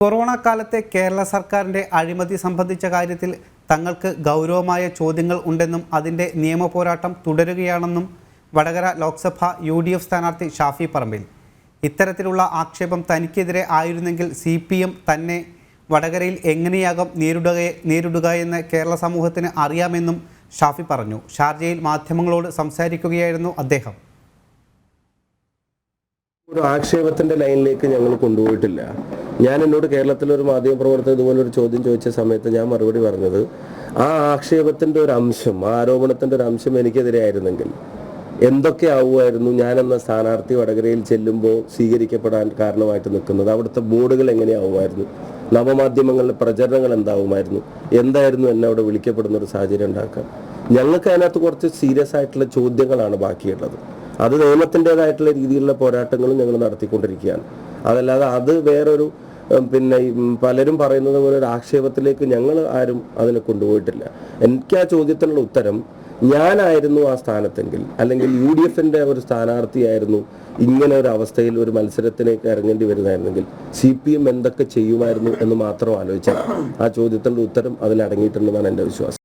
Corona കാലത്തെ കേരള സർക്കാരിൻ്റെ അഴിമതി സംബന്ധിച്ച കാര്യത്തിൽ തങ്ങൾക്ക് ഗൗരവമായ ചോദ്യങ്ങൾ ഉണ്ടെന്നും അതിൻ്റെ നിയമപോരാട്ടം തുടരുകയാണെന്നും വടകര ലോക്സഭ UDF സ്ഥാനാർത്ഥി ഷാഫി പറമ്പിൽ. ഇത്തരത്തിലുള്ള ആക്ഷേപം തനിക്കെതിരെ ആയിരുന്നെങ്കിൽ CPM തന്നെ വടകരയിൽ എങ്ങനെയാകും നേരിടുകയെന്ന് കേരള സമൂഹത്തിന് അറിയാമെന്നും ഷാഫി പറഞ്ഞു. ഷാർജയിൽ മാധ്യമങ്ങളോട് സംസാരിക്കുകയായിരുന്നു അദ്ദേഹം. ഒരു ആക്ഷേപത്തിൻ്റെ ലൈനിലേക്ക് ഞങ്ങൾ കൊണ്ടുപോയിട്ടില്ല. എന്നോട് കേരളത്തിലൊരു മാധ്യമപ്രവർത്തകർ ഇതുപോലൊരു ചോദ്യം ചോദിച്ച സമയത്ത് ഞാൻ മറുപടി പറഞ്ഞത്, ആ ആക്ഷേപത്തിൻ്റെ ഒരു അംശം, ആ ആരോപണത്തിൻ്റെ ഒരു അംശം എനിക്കെതിരെ ആയിരുന്നെങ്കിൽ എന്തൊക്കെ ആവുമായിരുന്നു ഞാനെന്ന സ്ഥാനാർത്ഥി വടകരയിൽ ചെല്ലുമ്പോൾ സ്വീകരിക്കപ്പെടാൻ കാരണമായിട്ട് നിൽക്കുന്നത്? അവിടുത്തെ ബോർഡുകൾ എങ്ങനെയാവുമായിരുന്നു? നവമാധ്യമങ്ങളിലെ പ്രചരണങ്ങൾ എന്തായിരുന്നു എന്നെ അവിടെ വിളിക്കപ്പെടുന്ന ഒരു സാഹചര്യം ഉണ്ടാക്കാൻ? ഞങ്ങൾക്ക് അതിനകത്ത് കുറച്ച് സീരിയസ് ആയിട്ടുള്ള ചോദ്യങ്ങളാണ് ബാക്കിയുള്ളത്. അത് നിയമത്തിൻ്റെതായിട്ടുള്ള രീതിയിലുള്ള പോരാട്ടങ്ങളും ഞങ്ങൾ നടത്തിക്കൊണ്ടിരിക്കുകയാണ്. അതല്ലാതെ അത് വേറൊരു പലരും പറയുന്നത് പോലെ ഒരു ആക്ഷേപത്തിലേക്ക് ഞങ്ങൾ ആരും അതിനെ കൊണ്ടുപോയിട്ടില്ല. എനിക്ക് ആ ചോദ്യത്തിനുള്ള ഉത്തരം, ഞാനായിരുന്നു ആ സ്ഥാനത്തെങ്കിൽ, അല്ലെങ്കിൽ UDFൻ്റെ ഒരു സ്ഥാനാർത്ഥിയായിരുന്നു ഇങ്ങനെ ഒരു അവസ്ഥയിൽ ഒരു മത്സരത്തിലേക്ക് ഇറങ്ങേണ്ടി വരുന്നതായിരുന്നെങ്കിൽ CPM എന്തൊക്കെ ചെയ്യുമായിരുന്നു എന്ന് മാത്രം ആലോചിച്ചാൽ ആ ചോദ്യത്തിൻ്റെ ഉത്തരം അതിലടങ്ങിയിട്ടുണ്ടെന്നാണ് എൻ്റെ വിശ്വാസം.